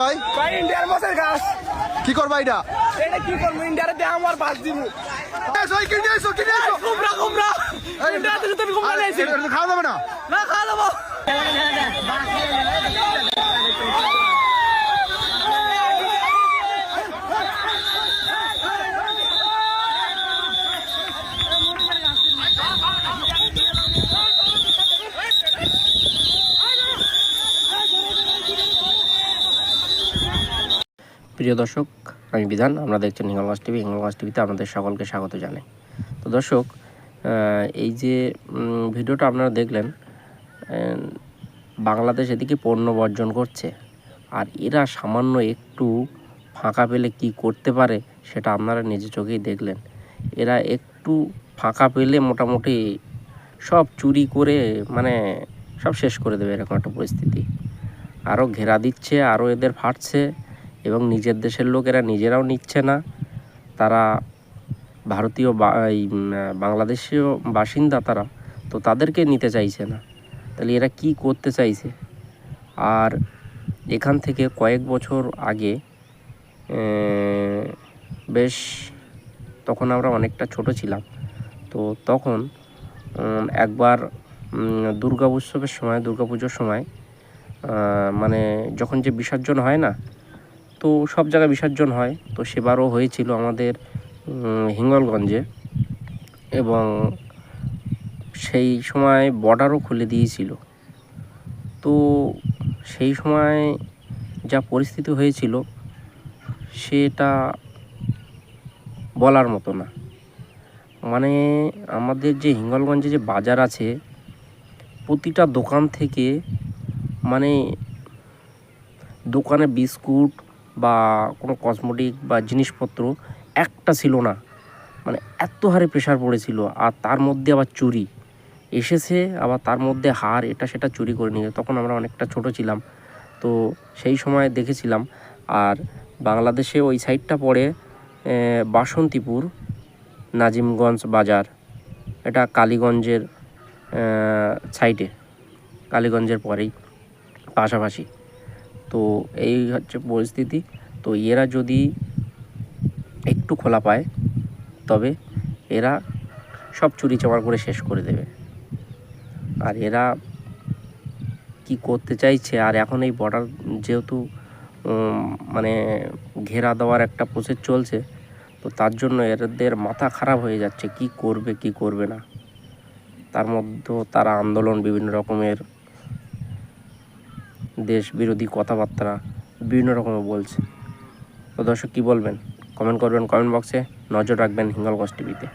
ভাই ভাই ইন্ডিয়ার মাছের গাছ কি করবা এটা? এটা কি করবো ইন্ডিয়ারে দিয়ে আমার বাস দিব কুমড়া কুমড়া ইন্ডিয়াতে যদি তুমি কুমড়া নিয়েছি খাওয়া যাবে না। না খাওয়া দেবো প্রিয় দর্শক, আমি বিধান। আমরা দেখছেন হিঙ্গলগঞ্জ টিভি। হিঙ্গলগঞ্জ টিভিতে আপনাদের সকলকে স্বাগত জানাই। তো দর্শক, এই যে ভিডিওটা আপনারা দেখলেন, বাংলাদেশ এদিকে পণ্য বর্জন করছে, আর এরা সামান্য একটু ফাঁকা পেলে কি করতে পারে সেটা আপনারা নিজে চোখেই দেখলেন। এরা একটু ফাঁকা পেলে মোটামুটি সব চুরি করে মানে সব শেষ করে দেবে, এরকম একটা পরিস্থিতি। আরও ঘেরা দিচ্ছে, আরও এদের ফাটছে, এবং নিজের দেশের লোকেরা নিজেরাও নিচ্ছে না, তারা ভারতীয় বাংলাদেশীয় বাসিন্দা, তারা তো তাদেরকে নিতে চাইছে না। তাহলে এরা কি করতে চাইছে? আর এখান থেকে কয়েক বছর আগে, বেশ তখন আমরা অনেকটা ছোট ছিলাম, তো তখন একবার দুর্গা উৎসবের সময়, দুর্গাপুজোর সময়, মানে যখন যে বিসর্জন হয় না, তো সব জায়গায় বিসর্জন হয়, তো সেবারও হয়েছিল আমাদের হিঙ্গলগঞ্জে, এবং সেই সময় বর্ডারও খুলে দিয়েছিল। তো সেই সময় যা পরিস্থিতি হয়েছিল সেটা বলার মতো না। মানে আমাদের যে হিঙ্গলগঞ্জে যে বাজার আছে, প্রতিটা দোকান থেকে, মানে দোকানে বিস্কুট বা কোনো কসমেটিক বা জিনিসপত্র একটা ছিল না, মানে এত হারে প্রেশার পড়েছিল। আর তার মধ্যে আবার চুরি এসেছে, আবার তার মধ্যে হার এটা সেটা চুরি করে নিয়ে। তখন আমরা অনেকটা ছোট ছিলাম, তো সেই সময় দেখেছিলাম। আর বাংলাদেশে ওই সাইডটা পড়ে বাসন্তীপুর, নাজিমগঞ্জ বাজার, এটা কালীগঞ্জের সাইডে, কালীগঞ্জের পরেই পাশাপাশি। তো এই হচ্ছে পরিস্থিতি। তো এরা যদি একটু খোলা পায়, তবে এরা সব চুরি চামার করে শেষ করে দেবে। আর এরা কি করতে চাইছে, আর এখন এই বর্ডার যেহেতু মানে ঘেরা দেওয়ার একটা প্রসেস চলছে, তো তার জন্য এদের মাথা খারাপ হয়ে যাচ্ছে, কি করবে কি করবে না। তার মধ্যেও তারা আন্দোলন, বিভিন্ন রকমের দেশ বিরোধী কথাবার্তা বিভিন্ন রকমের বলছে। তো দর্শক, কী বলবেন? কমেন্ট করবেন কমেন্ট বক্সে। নজর রাখবেন হিঙ্গলগঞ্জ টিভিতে।